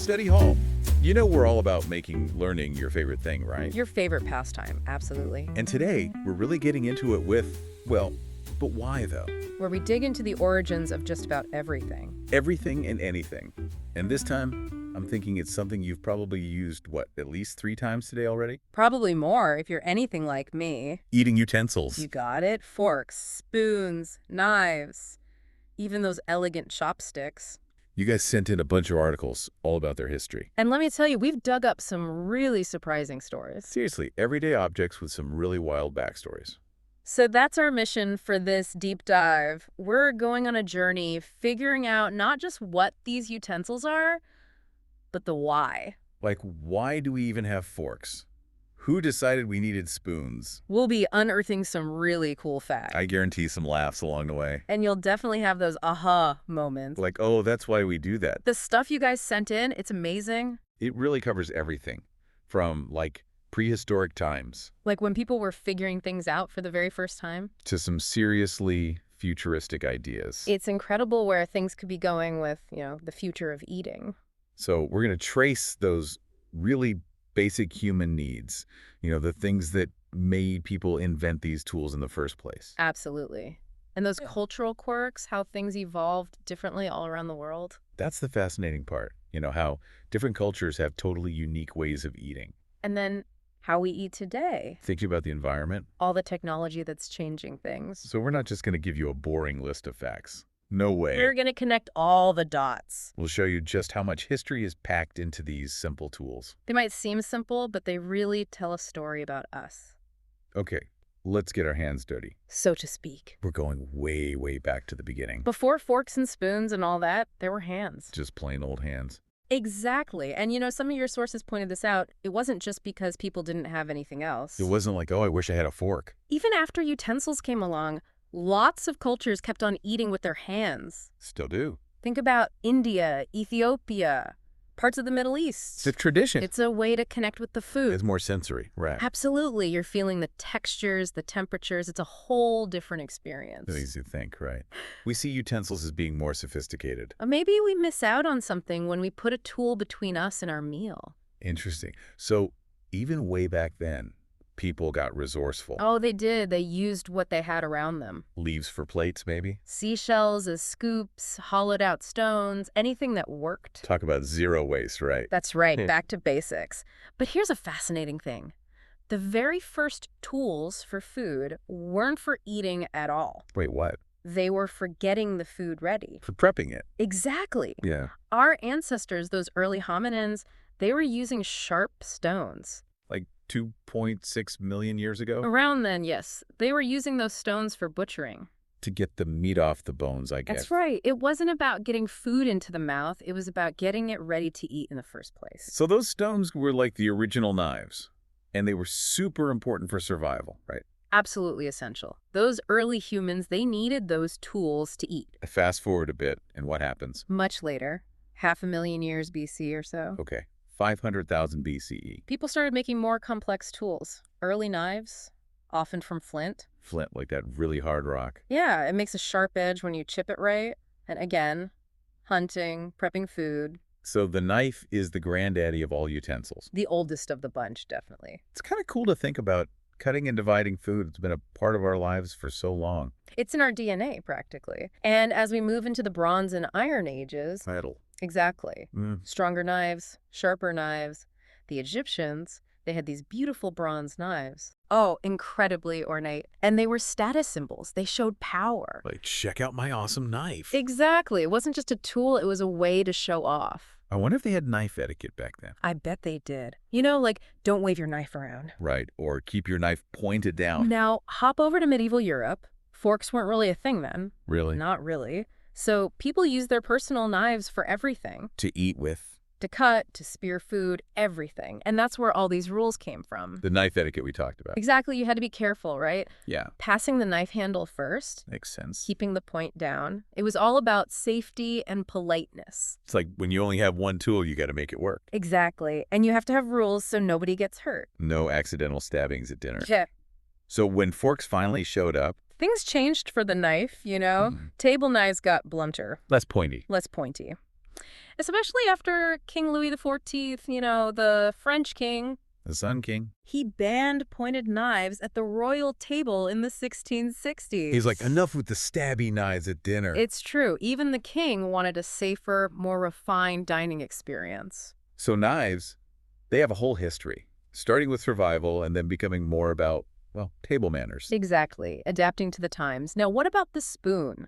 Study Hall. You know we're all about making learning your favorite thing, right? Your favorite pastime, absolutely. And today, we're really getting into it with, well, but why though? Where we dig into the origins of just about everything. Everything and anything. And this time, I'm thinking it's something you've probably used, what, at least 3 times today already? Probably more if you're anything like me. Eating utensils. You got it. Forks, spoons, knives, even those elegant chopsticks. You guys sent in a bunch of articles all about their history. And let me tell you, we've dug up some really surprising stories. Seriously, everyday objects with some really wild backstories. So that's our mission for this deep dive. We're going on a journey figuring out not just what these utensils are, but the why. Like, why do we even have forks? Who decided we needed spoons? We'll be unearthing some really cool facts. I guarantee some laughs along the way. And you'll definitely have those aha moments. Like, oh, that's why we do that. The stuff you guys sent in, it's amazing. It really covers everything from, like, prehistoric times Like when people were figuring things out for the very first time. to some seriously futuristic ideas. It's incredible where things could be going with, the future of eating. So we're going to trace those really basic human needs, the things that made people invent these tools in the first place. Absolutely. And those cultural quirks, how things evolved differently all around the world. That's the fascinating part, how different cultures have totally unique ways of eating. And then how we eat today. Thinking about the environment. All the technology that's changing things. So we're not just going to give you a boring list of facts. No way. We're going to connect all the dots. We'll show you just how much history is packed into these simple tools. They might seem simple, but they really tell a story about us. Okay, let's get our hands dirty. So to speak. We're going way, way back to the beginning. Before forks and spoons and all that, there were hands. Just plain old hands. Exactly. And some of your sources pointed this out. It wasn't just because people didn't have anything else. It wasn't like, oh, I wish I had a fork. Even after utensils came along, lots of cultures kept on eating with their hands. Still do. Think about India, Ethiopia, parts of the Middle East. It's a tradition. It's a way to connect with the food. It's more sensory, right? Absolutely. You're feeling the textures, the temperatures. It's a whole different experience. It makes you think, right? We see utensils as being more sophisticated. Maybe we miss out on something when we put a tool between us and our meal. Interesting. So even way back then, people got resourceful. Oh, they did. They used what they had around them. Leaves for plates, maybe? Seashells as scoops, hollowed out stones, anything that worked. Talk about zero waste, right? That's right, back to basics. But here's a fascinating thing. The very first tools for food weren't for eating at all. Wait, what? They were for getting the food ready. For prepping it. Exactly. Yeah. Our ancestors, those early hominins, they were using sharp stones. Like 2.6 million years ago? Around then, yes. They were using those stones for butchering. To get the meat off the bones, I guess. That's right. It wasn't about getting food into the mouth. It was about getting it ready to eat in the first place. So those stones were like the original knives, and they were super important for survival, right? Absolutely essential. Those early humans, they needed those tools to eat. Fast forward a bit, and what happens? Much later, 500,000 years BC or so. Okay, 500,000 BCE. People started making more complex tools. Early knives, often from flint. Flint, like that really hard rock. Yeah, it makes a sharp edge when you chip it right. And again, hunting, prepping food. So the knife is the granddaddy of all utensils. The oldest of the bunch, definitely. It's kind of cool to think about cutting and dividing food. It's been a part of our lives for so long. It's in our DNA, practically. And as we move into the Bronze and Iron Ages... Metal. Exactly. Stronger knives, sharper knives. The Egyptians, they had these beautiful bronze knives. Oh, incredibly ornate. And they were status symbols. They showed power. Like, check out my awesome knife. Exactly. It wasn't just a tool. It was a way to show off. I wonder if they had knife etiquette back then. I bet they did. Like, don't wave your knife around. Right, or keep your knife pointed down. Now, hop over to medieval Europe. Forks weren't really a thing then. Really? Not really. So people used their personal knives for everything. To eat with. To cut, to spear food, everything. And that's where all these rules came from. The knife etiquette we talked about. Exactly. You had to be careful, right? Yeah. Passing the knife handle first. Makes sense. Keeping the point down. It was all about safety and politeness. It's like when you only have one tool, you got to make it work. Exactly. And you have to have rules so nobody gets hurt. No accidental stabbings at dinner. Yeah. So when forks finally showed up, things changed for the knife, Table knives got blunter. less pointy. Less pointy. especially after King Louis XIV, the French king. The Sun King. He banned pointed knives at the royal table in the 1660s. He's like, enough with the stabby knives at dinner. It's true. Even the king wanted a safer, more refined dining experience. So knives, they have a whole history, starting with survival and then becoming more about, well, table manners. Exactly. Adapting to the times. Now, what about the spoon?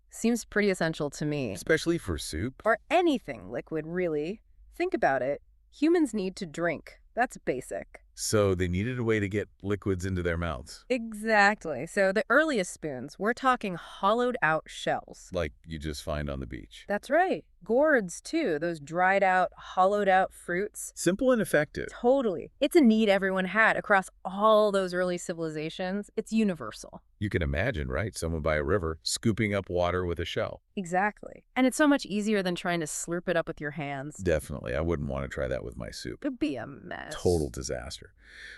Seems pretty essential to me. Especially for soup. Or anything liquid, really. Think about it. Humans need to drink. That's basic. So they needed a way to get liquids into their mouths. Exactly. So the earliest spoons, we're talking hollowed out shells. Like you just find on the beach. That's right. Gourds, too. Those dried out, hollowed out fruits. Simple and effective. Totally. It's a need everyone had across all those early civilizations. It's universal. You can imagine, right? Someone by a river scooping up water with a shell. Exactly. And it's so much easier than trying to slurp it up with your hands. Definitely. I wouldn't want to try that with my soup. It'd be a mess. Total disaster.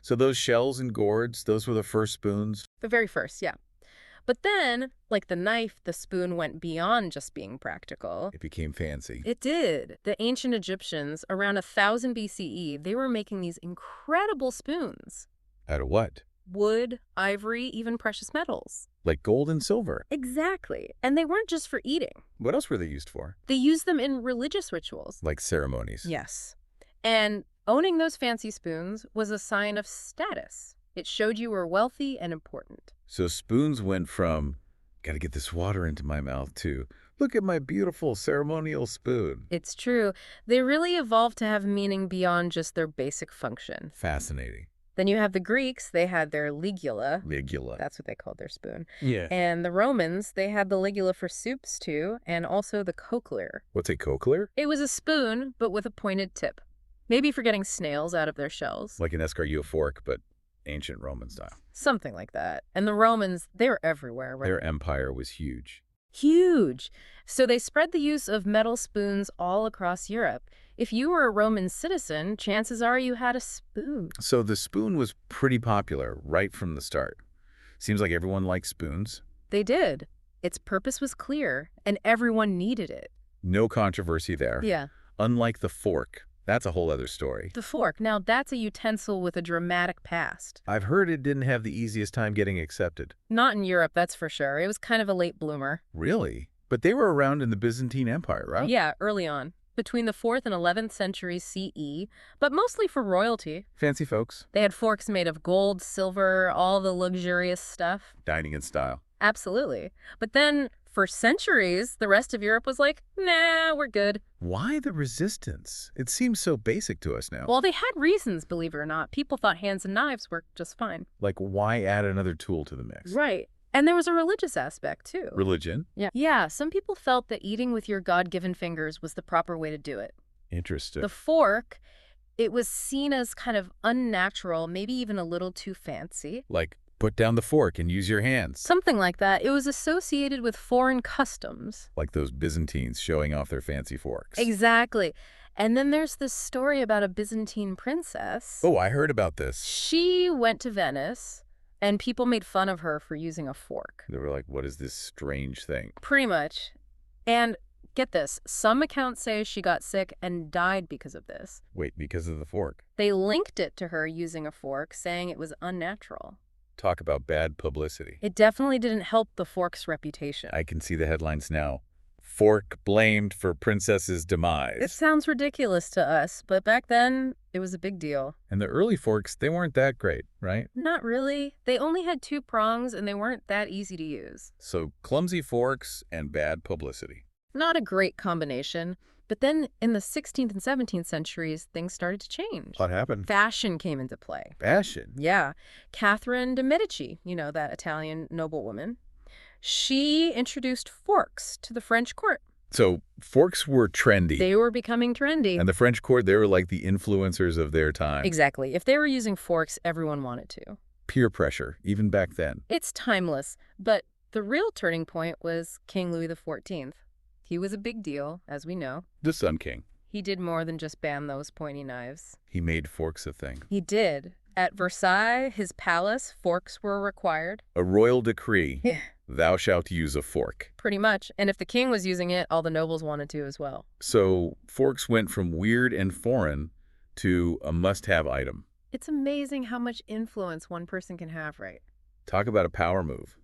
So those shells and gourds, those were the first spoons? The very first, yeah. But then, like the knife, the spoon went beyond just being practical. It became fancy. It did. The ancient Egyptians, around 1000 BCE, they were making these incredible spoons. Out of what? Wood, ivory, even precious metals. Like gold and silver. Exactly. And they weren't just for eating. What else were they used for? They used them in religious rituals. Like ceremonies. Yes. And owning those fancy spoons was a sign of status. It showed you were wealthy and important. So spoons went from, gotta get this water into my mouth, to, look at my beautiful ceremonial spoon. It's true. They really evolved to have meaning beyond just their basic function. Fascinating. Then you have the Greeks. They had their ligula. Ligula. That's what they called their spoon. Yeah. And the Romans, they had the ligula for soups, too, and also the cochlear. What's a cochlear? It was a spoon, but with a pointed tip. Maybe for getting snails out of their shells. Like an escargot fork, but ancient Roman style. Something like that. And the Romans, they were everywhere, right? Their empire was huge. Huge. So they spread the use of metal spoons all across Europe. If you were a Roman citizen, chances are you had a spoon. So the spoon was pretty popular right from the start. Seems like everyone liked spoons. They did. Its purpose was clear, and everyone needed it. No controversy there. Yeah. Unlike the fork. That's a whole other story. The fork, now that's a utensil with a dramatic past. I've heard it didn't have the easiest time getting accepted. Not in Europe, that's for sure. It was kind of a late bloomer. Really? But they were around in the Byzantine Empire, right? Yeah, early on. Between the 4th and 11th centuries CE, but mostly for royalty. Fancy folks. They had forks made of gold, silver, all the luxurious stuff. Dining in style. Absolutely. But then, for centuries, the rest of Europe was like, nah, we're good. Why the resistance? It seems so basic to us now. Well, they had reasons, believe it or not. People thought hands and knives worked just fine. Like, why add another tool to the mix? Right. And there was a religious aspect, too. Religion? Yeah, some people felt that eating with your God-given fingers was the proper way to do it. Interesting. The fork, it was seen as kind of unnatural, maybe even a little too fancy. Like, put down the fork and use your hands. Something like that. It was associated with foreign customs. Like those Byzantines showing off their fancy forks. Exactly. And then there's this story about a Byzantine princess. Oh, I heard about this. She went to Venice, and people made fun of her for using a fork. They were like, what is this strange thing? Pretty much. And get this, some accounts say she got sick and died because of this. Wait, because of the fork? They linked it to her using a fork, saying it was unnatural. Talk about bad publicity. It definitely didn't help the fork's reputation. I can see the headlines now. Fork blamed for princess's demise. It sounds ridiculous to us, but back then, it was a big deal. And the early forks, they weren't that great, right? Not really. They only had 2 prongs, and they weren't that easy to use. So clumsy forks and bad publicity. Not a great combination. But then in the 16th and 17th centuries, things started to change. What happened? Fashion came into play. Fashion? Yeah. Catherine de' Medici, that Italian noblewoman, she introduced forks to the French court. So forks were trendy. They were becoming trendy. And the French court, they were like the influencers of their time. Exactly. If they were using forks, everyone wanted to. Peer pressure, even back then. It's timeless. But the real turning point was King Louis XIV. He was a big deal, as we know. The Sun King. He did more than just ban those pointy knives. He made forks a thing. He did. At Versailles, his palace, forks were required. A royal decree. Yeah. Thou shalt use a fork. Pretty much. And if the king was using it, all the nobles wanted to as well. So forks went from weird and foreign to a must-have item. It's amazing how much influence one person can have, right? Talk about a power move.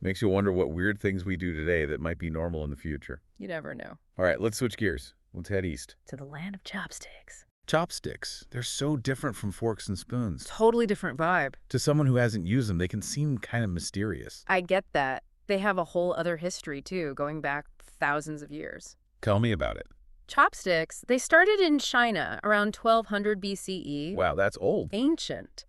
Makes you wonder what weird things we do today that might be normal in the future. You never know. All right, let's switch gears. Let's head east. To the land of chopsticks. Chopsticks. They're so different from forks and spoons. Totally different vibe. To someone who hasn't used them, they can seem kind of mysterious. I get that. They have a whole other history, too, going back thousands of years. Tell me about it. Chopsticks, they started in China around 1200 BCE. Wow, that's old. Ancient.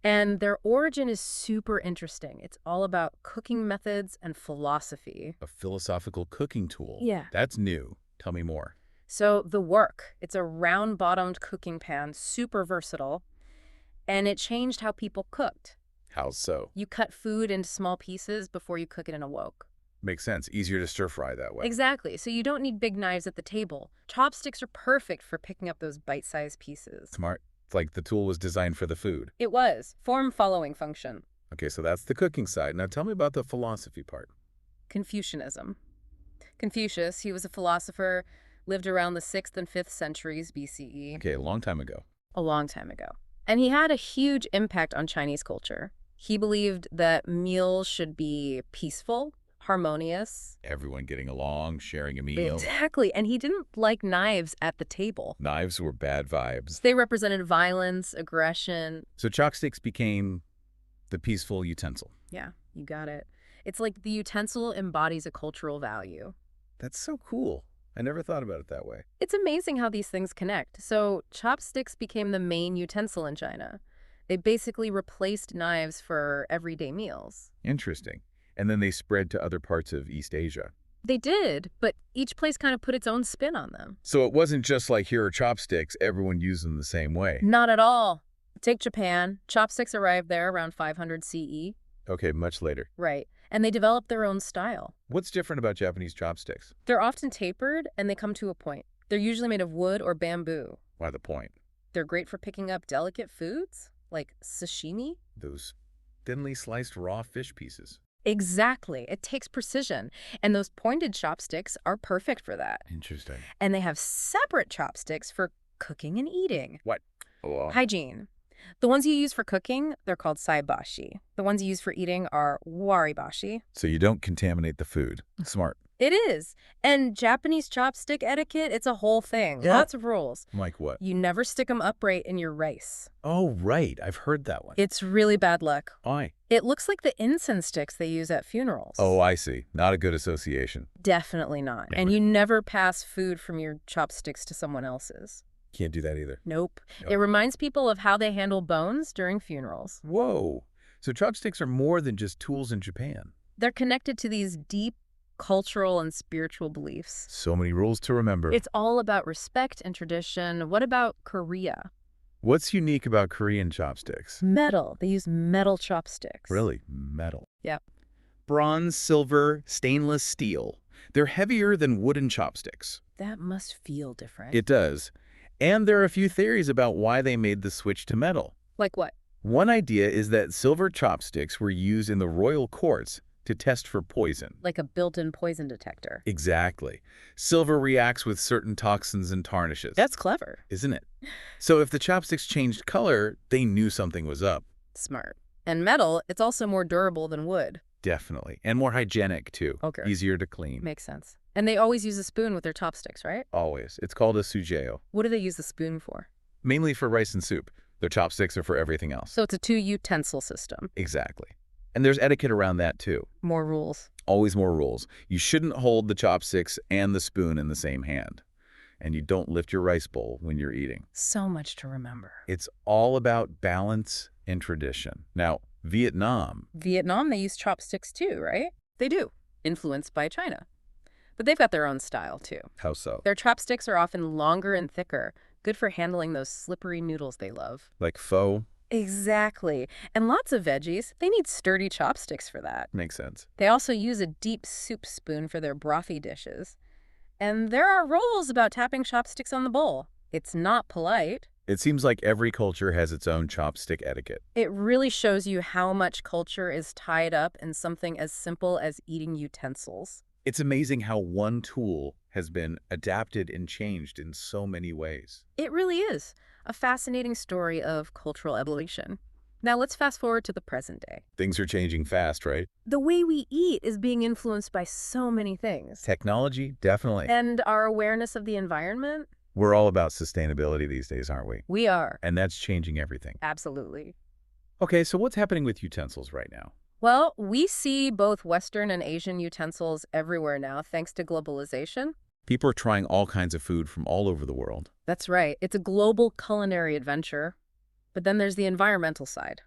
And their origin is super interesting. It's all about cooking methods and philosophy. A philosophical cooking tool. Yeah. That's new. Tell me more. So the wok, it's a round-bottomed cooking pan, super versatile, and it changed how people cooked. How so? You cut food into small pieces before you cook it in a wok. Makes sense. Easier to stir fry that way. Exactly. So you don't need big knives at the table. Chopsticks are perfect for picking up those bite-sized pieces. Smart. It's like the tool was designed for the food. It was. Form-following function. Okay, so that's the cooking side. Now tell me about the philosophy part. Confucianism. Confucius, he was a philosopher, lived around the 6th and 5th centuries BCE. Okay, a long time ago. A long time ago. And he had a huge impact on Chinese culture. He believed that meals should be peaceful, harmonious. Everyone getting along, sharing a meal. Exactly. And he didn't like knives at the table. Knives were bad vibes. They represented violence, aggression. So chopsticks became the peaceful utensil. Yeah, you got it. It's like the utensil embodies a cultural value. That's so cool. I never thought about it that way. It's amazing how these things connect. So chopsticks became the main utensil in China. They basically replaced knives for everyday meals. Interesting. And then they spread to other parts of East Asia. They did, but each place kind of put its own spin on them. So it wasn't just like, here are chopsticks, everyone used them the same way. Not at all. Take Japan. Chopsticks arrived there around 500 CE. Okay, much later. Right. And they developed their own style. What's different about Japanese chopsticks? They're often tapered, and they come to a point. They're usually made of wood or bamboo. Why the point? They're great for picking up delicate foods, like sashimi. Those thinly sliced raw fish pieces. Exactly. It takes precision. And those pointed chopsticks are perfect for that. Interesting. And they have separate chopsticks for cooking and eating. What? Oh. Hygiene. The ones you use for cooking, they're called saibashi. The ones you use for eating are waribashi. So you don't contaminate the food. Smart. It is. And Japanese chopstick etiquette, it's a whole thing. Yeah. Lots of rules. Like what? You never stick them upright in your rice. Oh, right. I've heard that one. It's really bad luck. Why? It looks like the incense sticks they use at funerals. Oh, I see. Not a good association. Definitely not. Never. And you never pass food from your chopsticks to someone else's. Can't do that either. Nope. It reminds people of how they handle bones during funerals. Whoa. So chopsticks are more than just tools in Japan. They're connected to these deep cultural and spiritual beliefs. So many rules to remember. It's all about respect and tradition. What about Korea? What's unique about Korean chopsticks? Metal. They use metal chopsticks. Really? Metal. Yep. Bronze, silver, stainless steel. They're heavier than wooden chopsticks. That must feel different. It does. And there are a few theories about why they made the switch to metal. Like what? One idea is that silver chopsticks were used in the royal courts to test for poison. Like a built-in poison detector. Exactly. Silver reacts with certain toxins and tarnishes. That's clever. Isn't it? So if the chopsticks changed color, they knew something was up. Smart. And metal, it's also more durable than wood. Definitely. And more hygienic, too. Okay. Easier to clean. Makes sense. And they always use a spoon with their chopsticks, right? Always. It's called a sujeo. What do they use the spoon for? Mainly for rice and soup. Their chopsticks are for everything else. So it's a two-utensil system. Exactly. And there's etiquette around that, too. More rules. Always more rules. You shouldn't hold the chopsticks and the spoon in the same hand. And you don't lift your rice bowl when you're eating. So much to remember. It's all about balance and tradition. Now, Vietnam. Vietnam, they use chopsticks too, right? They do. Influenced by China. But they've got their own style, too. How so? Their chopsticks are often longer and thicker, good for handling those slippery noodles they love. Like pho? Exactly. And lots of veggies, they need sturdy chopsticks for that. Makes sense. They also use a deep soup spoon for their brothy dishes. And there are rules about tapping chopsticks on the bowl. It's not polite. It seems like every culture has its own chopstick etiquette. It really shows you how much culture is tied up in something as simple as eating utensils. It's amazing how one tool has been adapted and changed in so many ways. It really is a fascinating story of cultural evolution. Now let's fast forward to the present day. Things are changing fast, right? The way we eat is being influenced by so many things. Technology, definitely. And our awareness of the environment? We're all about sustainability these days, aren't we? We are. And that's changing everything. Absolutely. Okay, so what's happening with utensils right now? Well, we see both Western and Asian utensils everywhere now, thanks to globalization. People are trying all kinds of food from all over the world. That's right. It's a global culinary adventure. But then there's the environmental side.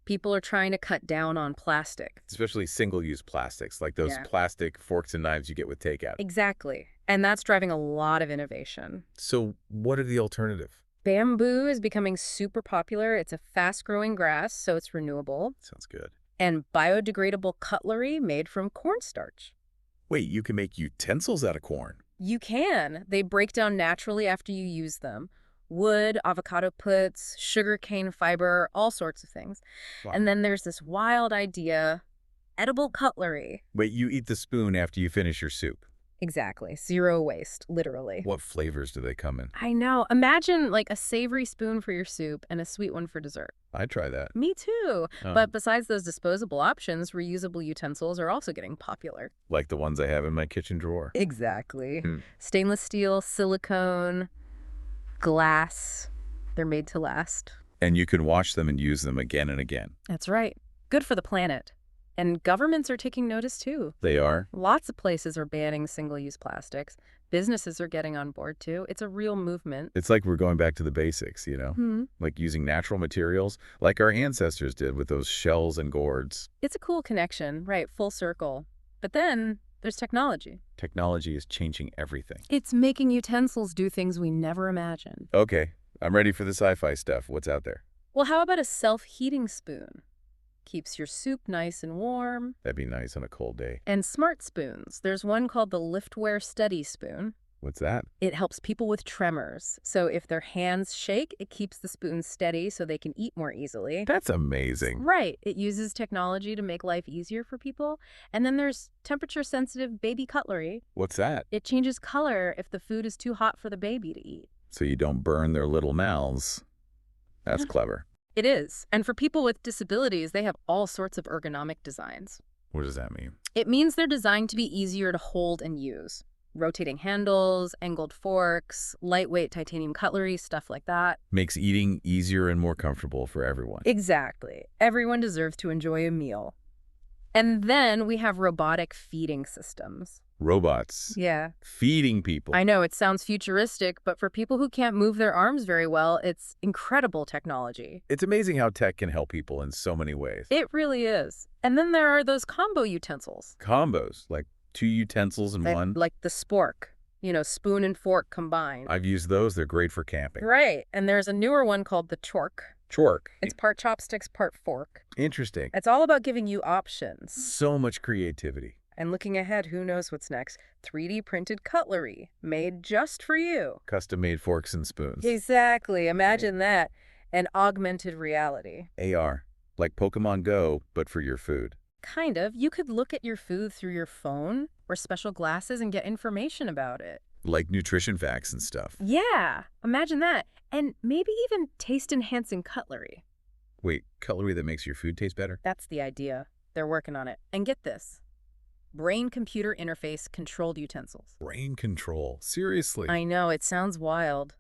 People are trying to cut down on plastic. Especially single-use plastics, like those plastic forks and knives you get with takeout. Exactly. And that's driving a lot of innovation. So what are the alternatives? Bamboo is becoming super popular. It's a fast-growing grass, so it's renewable. Sounds good. And biodegradable cutlery made from cornstarch. Wait, you can make utensils out of corn? You can. They break down naturally after you use them. Wood, avocado pits, sugarcane fiber, all sorts of things. Wow. And then there's this wild idea, edible cutlery. Wait, you eat the spoon after you finish your soup? Exactly. Zero waste, literally. What flavors do they come in? I know. Imagine like a savory spoon for your soup and a sweet one for dessert. I'd try that. Me too. Oh. But besides those disposable options, reusable utensils are also getting popular. Like the ones I have in my kitchen drawer. Exactly. Hmm. Stainless steel, silicone, glass. They're made to last. And you can wash them and use them again and again. That's right. Good for the planet. And governments are taking notice too. They are? Lots of places are banning single-use plastics. Businesses are getting on board too. It's a real movement. It's like we're going back to the basics, you know? Like using natural materials, like our ancestors did with those shells and gourds. It's a cool connection, right? Full circle. But then there's technology. Technology is changing everything. It's making utensils do things we never imagined. Okay, I'm ready for the sci-fi stuff. What's out there? Well, how about a self-heating spoon? Keeps your soup nice and warm. That'd be nice on a cold day. And smart spoons. There's one called the Liftware Steady Spoon. What's that? It helps people with tremors. So if their hands shake, it keeps the spoon steady so they can eat more easily. That's amazing. Right. It uses technology to make life easier for people. And then there's temperature-sensitive baby cutlery. What's that? It changes color if the food is too hot for the baby to eat. So you don't burn their little mouths. That's clever. It is. And for people with disabilities, they have all sorts of ergonomic designs. What does that mean? It means they're designed to be easier to hold and use. Rotating handles, angled forks, lightweight titanium cutlery, stuff like that. Makes eating easier and more comfortable for everyone. Exactly. Everyone deserves to enjoy a meal. And then we have robotic feeding systems. Robots. Yeah. Feeding people. I know it sounds futuristic, but for people who can't move their arms very well, it's incredible technology. It's amazing how tech can help people in so many ways. It really is. And then there are those combo utensils. Combos, like 2 utensils in one. Like the spork, spoon and fork combined. I've used those. They're great for camping. Right. And there's a newer one called the chork. Chork. It's part chopsticks, part fork. Interesting. It's all about giving you options. So much creativity. And looking ahead, who knows what's next? 3D printed cutlery, made just for you. Custom-made forks and spoons. Exactly. Imagine that. And augmented reality. AR. Like Pokemon Go, but for your food. Kind of. You could look at your food through your phone or special glasses and get information about it. Like nutrition facts and stuff. Yeah. Imagine that. And maybe even taste-enhancing cutlery. Wait, cutlery that makes your food taste better? That's the idea. They're working on it. And get this. Brain-computer interface controlled utensils. Brain control. Seriously? I know, it sounds wild.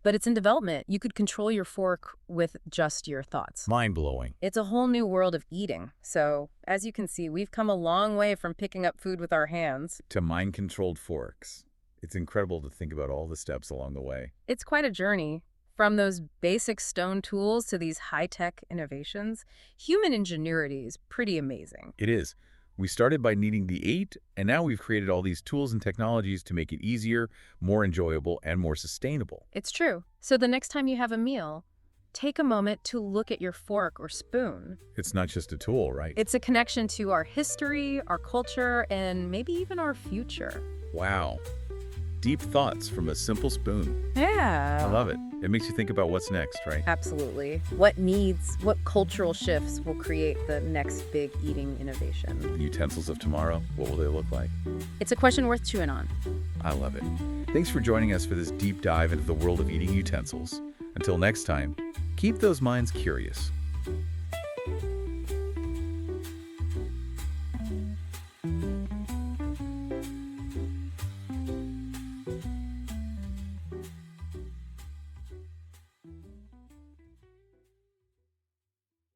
But it's in development. You could control your fork with just your thoughts. Mind-blowing. It's a whole new world of eating. So, as you can see, we've come a long way from picking up food with our hands. To mind-controlled forks. It's incredible to think about all the steps along the way. It's quite a journey. From those basic stone tools to these high-tech innovations, human ingenuity is pretty amazing. It is. We started by needing the 8, and now we've created all these tools and technologies to make it easier, more enjoyable, and more sustainable. It's true. So the next time you have a meal, take a moment to look at your fork or spoon. It's not just a tool, right? It's a connection to our history, our culture, and maybe even our future. Wow. deep thoughts from a simple spoon. I Yeah. love it. It makes you think about what's next, right? Absolutely. What cultural shifts will create the next big eating innovation? The utensils of tomorrow, what will they look like? It's a question worth chewing on. I love it. Thanks for joining us for this deep dive into the world of eating utensils. Until next time, keep those minds curious.